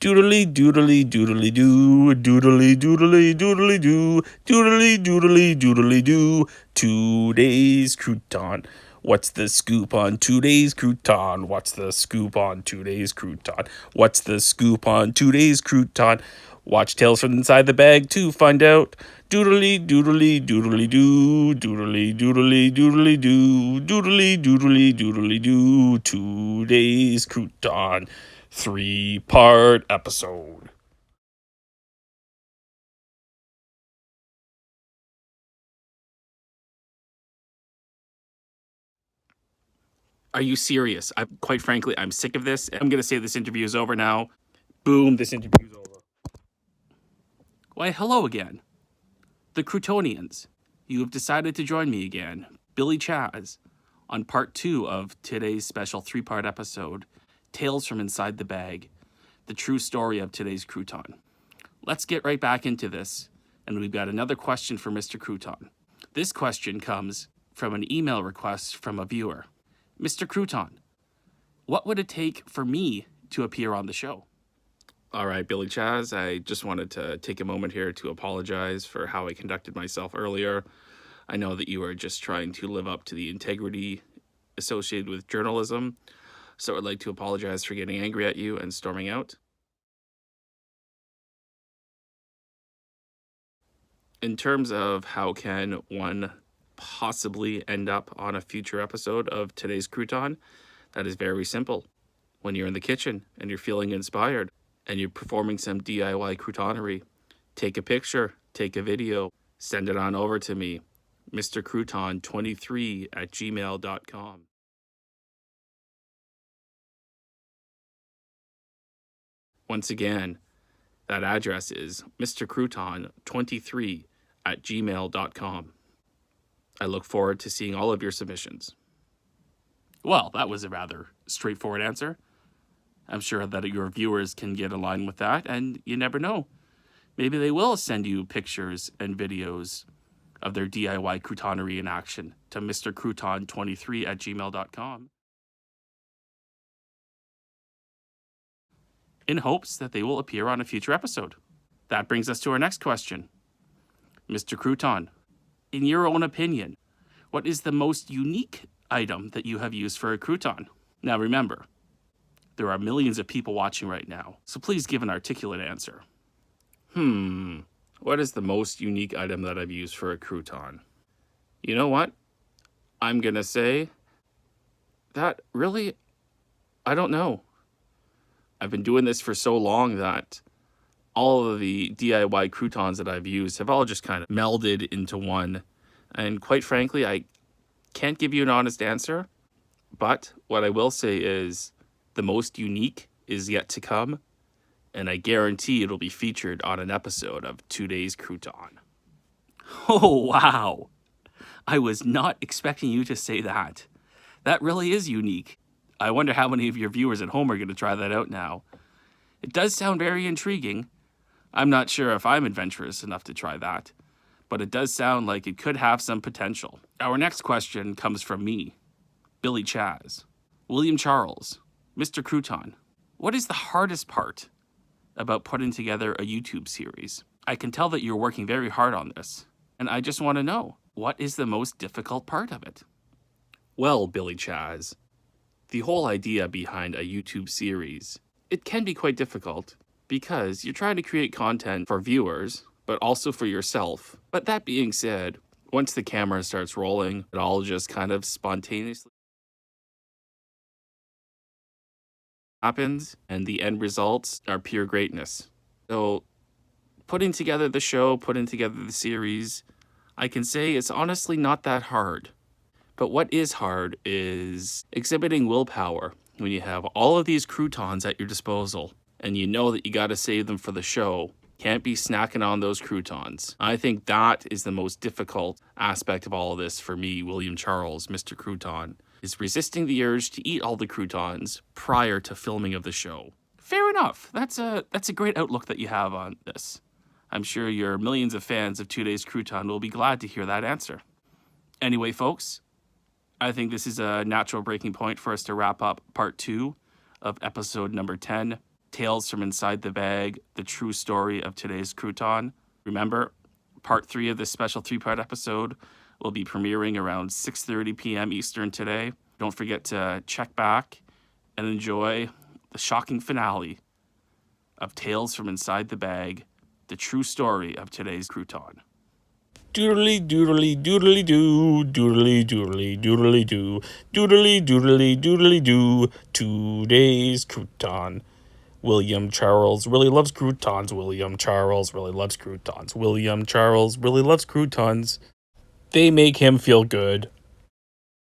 Doodly doodly doodly doo, doodly doodly doodly doo, doodly doodly doodly doo. Today's crouton. What's the scoop on today's crouton? What's the scoop on today's crouton? What's the scoop on today's crouton? Watch Tales from Inside the Bag to find out. Doodly doodly doodly doo, doodly doodly doodly doo, doodly doodly doodly doo. Today's crouton. 3-part episode. Are you serious? Quite frankly, I'm sick of this. I'm going to say this interview is over now. Boom, this interview is over. Why, hello again. The Croutonians. You have decided to join me again, Billy Chaz, on part 2 of today's special 3-part episode, Tales from Inside the Bag, the true story of today's crouton. Let's get right back into this, and we've got another question for Mr. Crouton. This question comes from an email request from a viewer. Mr. Crouton, what would it take for me to appear on the show? All right, Billy Chaz, I just wanted to take a moment here to apologize for how I conducted myself earlier. I know that you are just trying to live up to the integrity associated with journalism, so I'd like to apologize for getting angry at you and storming out. In terms of how can one possibly end up on a future episode of today's crouton, that is very simple. When you're in the kitchen and you're feeling inspired and you're performing some DIY croutonery, take a picture, take a video, send it on over to me, mrcrouton23@gmail.com. Once again, that address is mrcrouton23@gmail.com. I look forward to seeing all of your submissions. Well, that was a rather straightforward answer. I'm sure that your viewers can get in line with that, and you never know. Maybe they will send you pictures and videos of their DIY croutonery in action to mrcrouton23@gmail.com in hopes that they will appear on a future episode. That brings us to our next question. Mr. Crouton, in your own opinion, what is the most unique item that you have used for a crouton? Now remember, there are millions of people watching right now, so please give an articulate answer. What is the most unique item that I've used for a crouton? You know what? I'm gonna say that really, I don't know. I've been doing this for so long that all of the DIY croutons that I've used have all just kind of melded into one. And quite frankly, I can't give you an honest answer. But what I will say is the most unique is yet to come. And I guarantee it'll be featured on an episode of Today's Crouton. Oh, wow. I was not expecting you to say that. That really is unique. I wonder how many of your viewers at home are going to try that out now. It does sound very intriguing. I'm not sure if I'm adventurous enough to try that, but it does sound like it could have some potential. Our next question comes from me, Billy Chaz. William Charles, Mr. Crouton, what is the hardest part about putting together a YouTube series? I can tell that you're working very hard on this, and I just want to know, what is the most difficult part of it? Well, Billy Chaz, the whole idea behind a YouTube series, it can be quite difficult because you're trying to create content for viewers, but also for yourself. But that being said, once the camera starts rolling, it all just kind of spontaneously happens, and the end results are pure greatness. So putting together the show, putting together the series, I can say it's honestly not that hard. But what is hard is exhibiting willpower when you have all of these croutons at your disposal and you know that you got to save them for the show. Can't be snacking on those croutons. I think that is the most difficult aspect of all of this for me, William Charles, Mr. Crouton, is resisting the urge to eat all the croutons prior to filming of the show. Fair enough. That's a great outlook that you have on this. I'm sure your millions of fans of Today's Crouton will be glad to hear that answer. Anyway, folks, I think this is a natural breaking point for us to wrap up part 2 of episode number 10, Tales from Inside the Bag, the true story of today's crouton. Remember, part 3 of this special 3-part episode will be premiering around 6:30 p.m. Eastern today. Don't forget to check back and enjoy the shocking finale of Tales from Inside the Bag, the true story of today's crouton. Doodly doodly doodly doo, doodly doodly doodly doo, doodly doodly doodly doo, today's crouton. William Charles really loves croutons. William Charles really loves croutons. William Charles really loves croutons. They make him feel good.